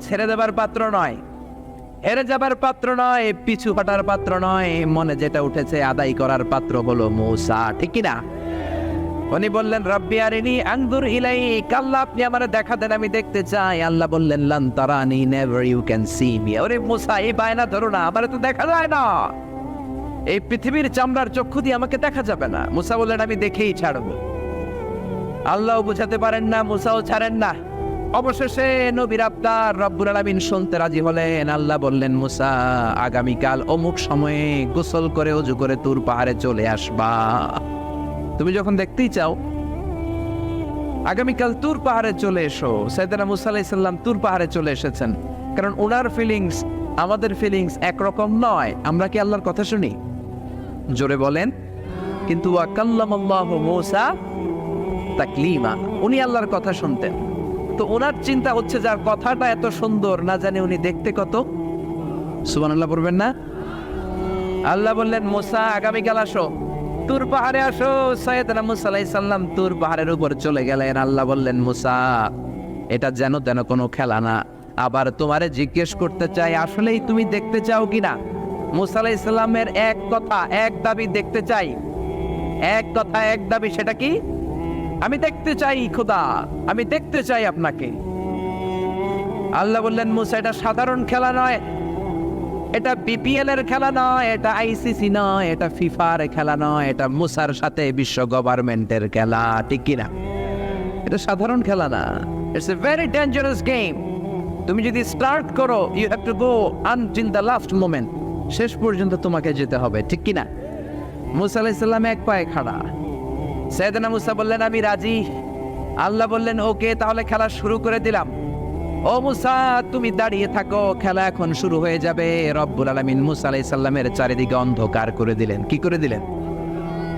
ছেড়ে দেবার পাত্র নয়, হেরে যাবার পাত্র নয়, পিছু হটার পাত্র নয়, মনে যেটা উঠেছে আদায় করার পাত্র হলো মূসা। ঠিক কিনা? উনি বললেন রব্বি আরিনি আনজুর ইলাইক, আল্লাহ আপনি আমারে দেখা দেন, আমি দেখতে চাই। আল্লাহ বললেন লান তারানি, never you can see me. ওরে মূসা, এই বায়না ধরো না, আমারে তো দেখা যায় না, এই পৃথিবীর চামড়ার চক্ষু দিয়ে আমাকে দেখা যাবে না। মূসা বললেন আমি দেখেই ছাড়বো। আল্লাহও বুঝাতে পারেন না, মূসাও ছাড়েন না। অবশেষে নবীর আবদার রব্বুল আলামিন শুনতে রাজি হলেন। আল্লাহ বললেন মূসা, আগামীকাল অমুক সময়ে গোসল করে ওযু করে তুর পাহাড়ে চলে আসবা। তুমি যখন দেখতেই চাও আগামীকাল তুর পাহাড়ে চলে এসো। সাইয়েদনা মূসা আলাইহিস সালাম তুর পাহাড়ে চলে এসেছেন, কারণ ওনার ফিলিংস আমাদের ফিলিংস একরকম নয়। আমরা কি আল্লাহর কথা শুনি? জোরে বলেন। কিন্তু ওয়া কাল্লামাল্লাহু মূসা তাকলিমা, উনি আল্লাহর কথা শুনতেন। তো ওনার চিন্তা হচ্ছে যার কথাটা এত সুন্দর, না জানি উনি দেখতে কত। সুবহানাল্লাহ পড়বেন না? আল্লাহ বললেন মূসা আগামীকাল আসো, তুর পাহাড়ে আসো। সাইয়েদনা মূসা আলাইহিস সালাম তুর পাহাড়ের উপর চলে গেলেন। আল্লাহ বললেন মূসা, এটা যেন তেন কোনো খেলা না। আবার তোমারে জিজ্ঞেস করতে চাই, আসলেই তুমি দেখতে চাও কিনা? মূসা আলাইহিস সালামের এক কথা এক দাবি, দেখতে চাই। এক কথা এক দাবি, সেটা কি? আমি দেখতে চাই খোদা, আমি দেখতে চাই আপনাকে। আল্লাহ বললেন মূসা, এটা সাধারণ খেলা নয়, এটা বিপিএল এর খেলা নয়, এটা আইসিসি নয়, এটা ফিফার খেলা নয়, এটা মূসার সাথে বিশ্ব গভর্নমেন্টের খেলা। ঠিক কিনা? এটা সাধারণ খেলা না, it's a very dangerous game. তুমি যদি স্টার্ট করো, you have to go until the last moment, শেষ পর্যন্ত তোমাকে যেতে হবে। ঠিক কিনা? মূসা আলাইহিস সালাম এক পায়ে খাড়া। সাইয়েদনা মূসা বললেন আমি রাজি। আল্লাহ বললেন ওকে, তাহলে খেলা শুরু করে দিলাম। ও মূসা, তুমি দাঁড়িয়ে থাকো, খেলা এখন শুরু হয়ে যাবে। রব্বুল আলামিন মূসা আলাইহিস সালামের চারিদিকে অন্ধকার করে দিলেন। কি করে দিলেন?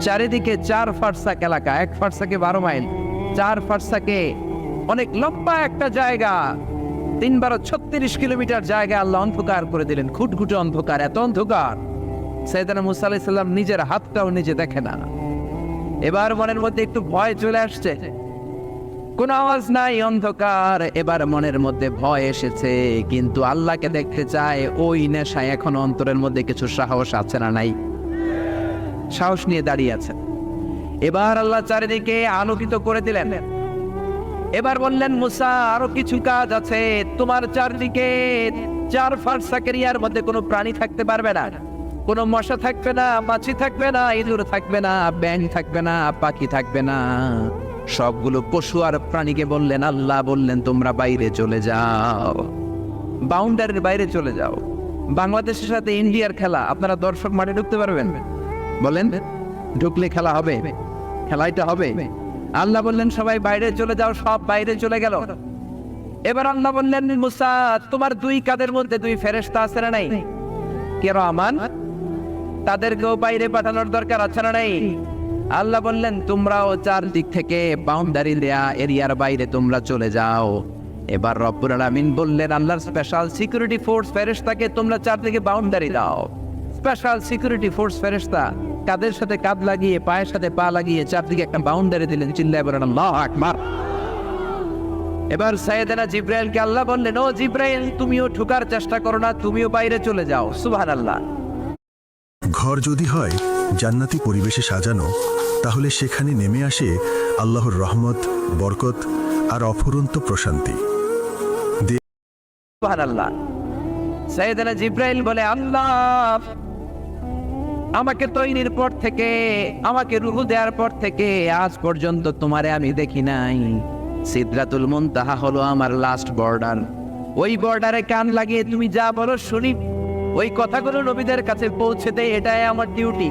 চারিদিকে 4 ফারসাক এলাকা, 1 ফারসাকে 12 মাইল, 4 ফারসাকে অনেক লম্বা একটা জায়গা, 3 × 36 কিলোমিটার জায়গা আল্লাহ অন্ধকার করে দিলেন। খুটখুটে অন্ধকার, এত অন্ধকার সাইয়েদনা মূসা আলাইহিস সালাম নিজের হাতটাও নিজে দেখে না। এবার মনের মধ্যে একটু ভয় চলে আসছে, কোন আওয়াজ নাই, অন্ধকার। এবার মনের মধ্যে ভয় এসেছে, কিন্তু আল্লাহকে দেখতে চায়। ওই নেশায় এখন অন্তরের মধ্যে কিছু সাহস আছে না নাই? সাহস নিয়ে দাঁড়িয়ে আছে। এবার আল্লাহ চারিদিকে আলোকিত করে দিলেন। এবার বললেন মূসা, আরো কিছু কাজ আছে। তোমার চারদিকে 4 ফারসাক এরিয়ার মধ্যে কোনো প্রাণী থাকতে পারবে না, কোনো মশা থাকবে না, মাছি থাকবে না, ইঁদুর থাকবে না, ব্যাঙ থাকবে না, পাখি থাকবে না। সবগুলো পশু আর প্রাণীকে বললেন, আল্লাহ বললেন তোমরা বাইরে চলে যাও, বাউন্ডারির বাইরে চলে যাও। বাংলাদেশের সাথে ইন্ডিয়ার খেলা, আপনারা দর্শক মাঠে ঢুকতে পারবেন? বলেন, ঢুকলে খেলা হবে? খেলাইটা হবে। আল্লাহ বললেন সবাই বাইরে চলে যাও, সব বাইরে চলে গেল। এবার আল্লাহ বললেন মূসা, তোমার 2 কাঁধের মধ্যে 2 ফেরেশতা আছে না নাই? কিরামান, তাদেরকেও বাইরে পাঠানোর দরকার আছে না নাই? আল্লাহ বললেন তোমরাও 4 দিক থেকে বাউন্ডারি দেয়া এরিয়ার বাইরে তোমরা চলে যাও। এবার রব্বুল আলামিন বললেন আল্লাহর স্পেশাল সিকিউরিটি ফোর্স ফেরেশতাকে তোমরা 4 দিকে বাউন্ডারি দাও। স্পেশাল সিকিউরিটি ফোর্স ফেরেশতা কাদের সাথে কাঁধ লাগিয়ে, পায়ের সাথে পা লাগিয়ে 4 দিকে একটা বাউন্ডারি দিলেন। চিল্লায়ে বলেন আল্লাহু আকবার। এবার সাইয়েদনা জিবরাইলকে আল্লাহ বললেন, ও জিবরাইল, তুমিও ঢোকার চেষ্টা করো না, তুমিও বাইরে চলে যাও। সুবহানাল্লাহ। ঘর যদি হয় জান্নাতি পরিবেশে সাজানো, তাহলে সেখানে নেমে আসে আল্লাহর রহমত, বরকত আর অফুরন্ত প্রশান্তি। সুবহানাল্লাহ। সাইয়েদনা জিবরাইল বলে, আল্লাহ আমাকে তৈরির পর থেকে, আমাকে রূহ দেওয়ার পর থেকে আজ পর্যন্ত তোমারে আমি দেখি নাই। সিদরাতুল মুনতাহা হলো আমার লাস্ট বর্ডার। ওই বর্ডারে কান লাগিয়ে তুমি যা বলো শুনি, ওই কথাগুলো নবীদের কাছে পৌঁছে দেয়, এটাই আমার ডিউটি।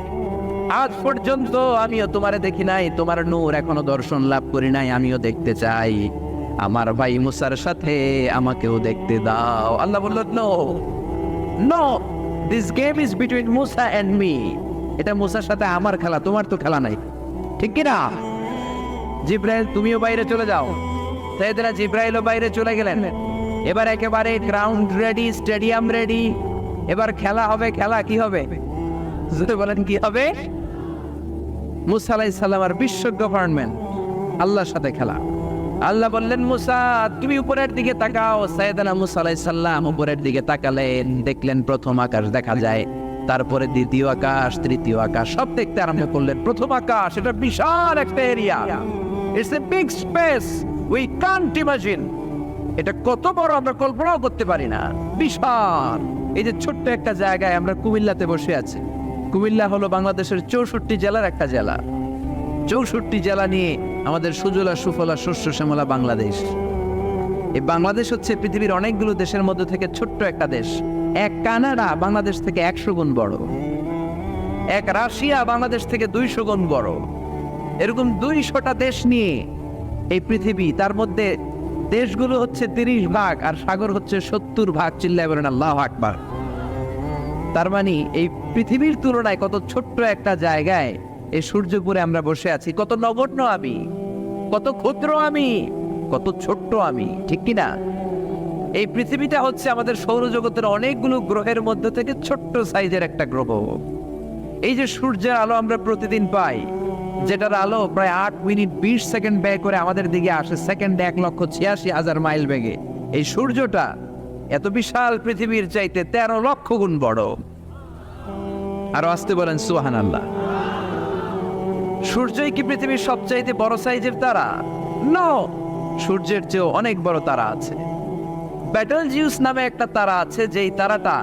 আজ পর্যন্ত আমিও তোমারে দেখি নাই, তোমার নূর এখনো দর্শন লাভ করি নাই, আমিও দেখতে চাই। আমার ভাই মূসার সাথে আমাকেও দেখতে দাও। আল্লাহ বলল, no no, this game is between Musa and me. এটা মূসার সাথে আমার খেলা, তোমার তো খেলা নাই। ঠিক কি না? জিবরাইল, তুমিও বাইরে চলে যাও। সাইয়েদনা জিবরাইলও বাইরে চলে গেলেন। এবার একেবারে গ্রাউন্ড রেডি, স্টেডিয়াম রেডি। এবার খেলা হবে। খেলা কি হবে? যদি বলেন কি হবে? মূসা আলাইহিস সালাম আর বিশ্ব গভর্নমেন্ট, আল্লাহর সাথে খেলা। আল্লাহ বললেন মুসা তুমি উপরের দিকে তাকাও। সাইয়েদনা মুসা আলাইহিস সালাম উপরের দিকে তাকালেন, দেখলেন প্রথম আকাশ দেখা যায়, তারপরে দ্বিতীয় আকাশ, তৃতীয় আকাশ, সব দেখতে আরম্ভ করলেন। প্রথম আকাশ এটা বিশাল একটা area, it's a big space, we can't imagine. এটা কত বড় আমরা কল্পনাও করতে পারি না, বিশাল। এই যে ছোট্ট একটা জায়গায় আমরা কুমিল্লাতে বসে আছি। কুমিল্লা হলো বাংলাদেশের 64 জেলার একটা জেলা। 64 জেলা নিয়ে আমাদের সুজলা সুফলা শস্য শ্যামলা বাংলাদেশ। এই বাংলাদেশ হচ্ছে পৃথিবীর অনেকগুলো দেশের মধ্যে থেকে ছোট্ট একটা দেশ। এক কানাডা বাংলাদেশ থেকে 100 গুণ বড়, এক রাশিয়া বাংলাদেশ থেকে 200 গুণ বড়। এরকম 200টা দেশ নিয়ে এই পৃথিবী, তার মধ্যে দেশগুলো হচ্ছে 30 ভাগ আর সাগর হচ্ছে 70 ভাগ। চিল্লায় বলেন আল্লাহু আকবার। তার মানে এই পৃথিবীর তুলনায় কত ছোট্ট একটা জায়গায় এই সূর্যপুরে আমরা বসে আছি। কত নগণ্য আমি, কত ক্ষুদ্র আমি, কত ছোট্ট আমি, ঠিক কিনা? এই পৃথিবীটা হচ্ছে আমাদের সৌরজগতের অনেকগুলো গ্রহের মধ্যে থেকে ছোট্ট সাইজের একটা গ্রহ। এই যে সূর্যের আলো আমরা প্রতিদিন পাই, যেটার আলো প্রায় 8 মিনিট 20 সেকেন্ড ব্যয় করে আমাদের দিকে আসে, সেকেন্ডে 1,86,000 মাইল বেগে। এই সূর্যটা এত বিশাল পৃথিবীর চাইতে 13 লক্ষ গুণ বড়। আরো আসতে বলেন সুবহানাল্লাহ। সূর্যই কি পৃথিবীর সবচাইতে বড় সাইজের তারা? নো, সূর্যের চেয়েও অনেক বড় তারা আছে। ব্যাটেলজিউস নামে একটা তারা আছে, যেই তারাটা,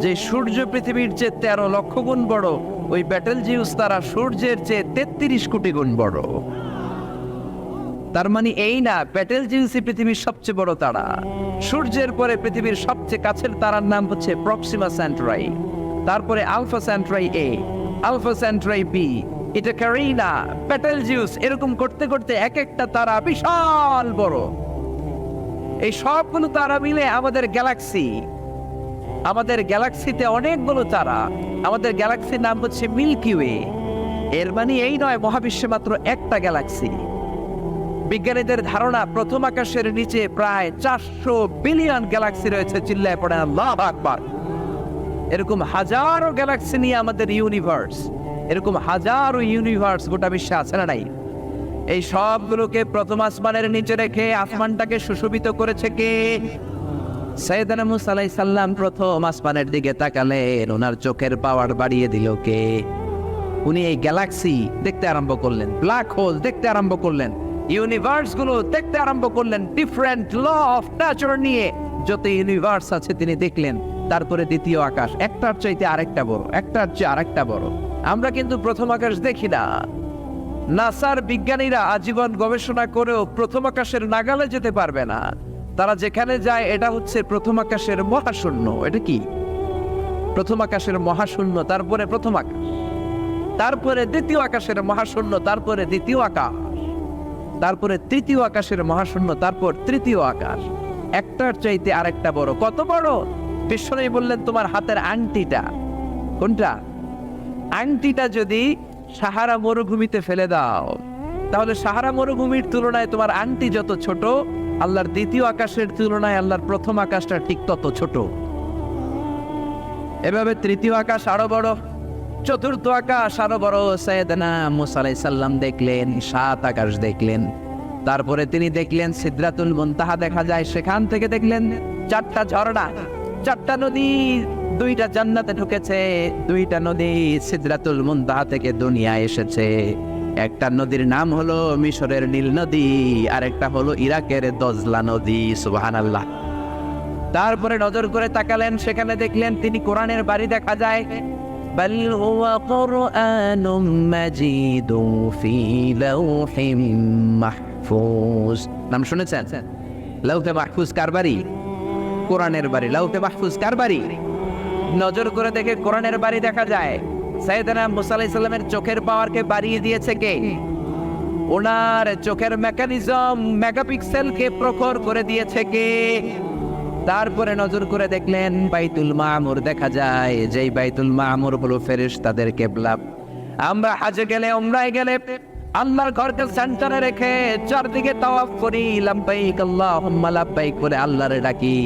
যে সূর্য পৃথিবীর চেয়ে 13 লক্ষ গুণ বড়, ওই ব্যাটেলজিউস তারা সূর্যের চেয়ে 33 কোটি গুণ বড়। তার মানে এই না ব্যাটেলজিউসই পৃথিবীর সবচেয়ে বড় তারা। সূর্যের পরে পৃথিবীর সবচেয়ে কাছের তারার নাম হচ্ছে প্রক্সিমা সেন্টরাই, তারপরে আলফা সেন্টরাই এ, আলফা সেন্টরাই বি, এটা ক্যারিনা, ব্যাটেলজিউস, এরকম করতে করতে এক একটা তারা বিশাল বড়। এই সবগুলো তারা মিলে আমাদের গ্যালাক্সি। আমাদের গ্যালাক্সিতে অনেকগুলো তারা। আমাদের গ্যালাক্সির নাম হচ্ছে মিল্কি ওয়ে। এর মানে এই নয় মহাবিশ্বে মাত্র একটা গ্যালাক্সি। বিজ্ঞানীদের ধারণা প্রথম আকাশের নিচে প্রায় 400 বিলিয়ন গ্যালাক্সি রয়েছে। চিল্লায় পড়েন আল্লাহু আকবার। এরকম হাজারো গ্যালাক্সি নিয়ে আমাদের ইউনিভার্স, এরকম হাজারো ইউনিভার্স গোটা বিশ্বে আছে না নাই? এই সবগুলোকে প্রথম আসমানের নিচে রেখে আসমানটাকে সুশোভিত করেছে কে? সাইয়েদনা মুসা আলাইহিস সালাম প্রথম আসমানের দিকে তাকালেন, ওনার চোখের পাওয়ার বাড়িয়ে দিল কে? উনি এই গ্যালাক্সি দেখতে আরম্ভ করলেন, ব্ল্যাক হোল দেখতে আরম্ভ করলেন, ইউনিভার্স গুলো দেখতে আরম্ভ করলেন, ডিফারেন্ট ল অফ নেচার নিয়ে যত ইউনিভার্স আছে তিনি দেখলেন। তারপরে দ্বিতীয় আকাশ, একটার চাইতে আরেকটা বড়, একটার চেয়ে আরেকটা বড়। আমরা কিন্তু প্রথম আকাশ দেখি না। নাসার বিজ্ঞানীরা আজীবন গবেষণা করেও প্রথম আকাশের নাগালে যেতে পারবে না। তারা যেখানে যায় এটা হচ্ছে প্রথম আকাশের মহাশূন্য। এটা কি? প্রথম আকাশের মহাশূন্য, তারপরে প্রথম আকাশ, তারপরে দ্বিতীয় আকাশের মহাশূন্য, তারপরে দ্বিতীয় আকাশ, তারপরে তৃতীয় আকাশের মহাশূন্য, তারপর তৃতীয় আকাশ। একটার চাইতে আরেকটা বড়। কত বড়? বিশ্বনবী বললেন তোমার হাতের আংটিটা, কোনটা? আংটিটা যদি সাহারা মরুভূমিতে ফেলে দাও, তাহলে সাহারা মরুভূমির তুলনায় তোমার আংটি যত ছোট, আল্লাহর দ্বিতীয় আকাশের তুলনায় আল্লাহর প্রথম আকাশটা ঠিক তত ছোট। এভাবে তৃতীয় আকাশ আরো বড়, চতুর্থ আকাশ আরো বড়। সাইয়েদনা মুসা আলাইহিস সালাম দেখলেন 7 আকাশ দেখলেন। তারপরে তিনি দেখলেন সিদরাতুল মুনতাহা দেখা যায়, সেখান থেকে দেখলেন 4টা ঝর্ণা, 4টা নদী। 2টা জান্নাতে ঢুকেছে, 2টা নদী সিদরাতুল মুনতাহা থেকে দুনিয়ায় এসেছে। একটা নদীর নাম হলো মিশরের নীল নদী, আর একটা হলো ইরাকের দজলা নদী। সুবহানাল্লাহ। তারপরে নজর করে তাকালেন, সেখানে দেখলেন তিনি কোরআনের বাড়ি দেখা যায়। বাল হুয়া কুরআনুম মাজিদুন ফি লাওহিম মাহফুজ। নাম শুনেছেন? লাওহে মাহফুজ কার বাড়ি? কোরআনের বাড়ি। লাওহে মাহফুজ কার বাড়ি? নজর করে দেখে কোরআনের বাড়ি দেখা যায়। সাইয়েদনা মুসা আলাইহিস সালামের চোখের পাওয়ারকে বাড়িয়ে দিয়েছে কে? ওনার চোখের মেকানিজম, মেগাপিক্সেলকে প্রখর করে দিয়েছে কে? তারপরে নজর করে দেখলেন বাইতুল মামুর দেখা যায়, যেই বাইতুল মামুর হলো ফেরেশতাদের কিবলা। আমরা হজে গেলে, উমরায় গেলে আল্লাহর ঘরকে সেন্টারে রেখে চারদিকে তাওয়াফ করি, লাব্বাইক আল্লাহুম্মা লাব্বাইক বলে আল্লাহরে ডাকি।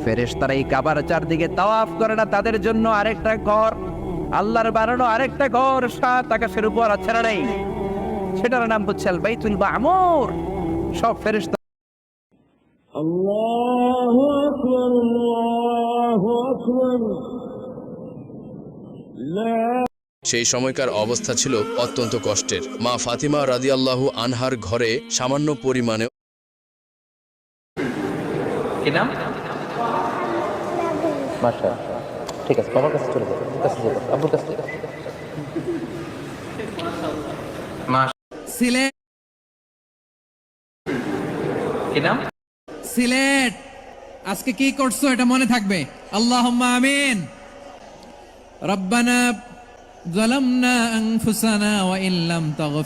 ফেরেশতারা এই কাবার চারদিকে তাওয়াফ করে না, তাদের জন্য আরেকটা ঘর, আল্লাহর বানানো আরেকটা ঘর 7 আকাশের উপর আছে না নাই? সেটার নাম হচ্ছে আল বাইতুল মামুর। সব ফেরেশতা الله أكبر الله أكبر لا সেই সময়কার অবস্থা ছিল অত্যন্ত কষ্টের। মা ফাতিমা রাদিয়াল্লাহু আনহার ঘরে সামান্য পরিমাণে কি নাম? মাশা ঠিক আছে, বাবার কাছে চলে যাবে, কাছে যাবে, আব্বুর কাছে যাবে। সিলেট কি নাম? সিলেট আজকে কি করছো এটা মনে থাকবে। আল্লাহুম্মা আমিন। রব্বানা যালামনা আনফুসানা ওয়া ইল্লাম তাগফির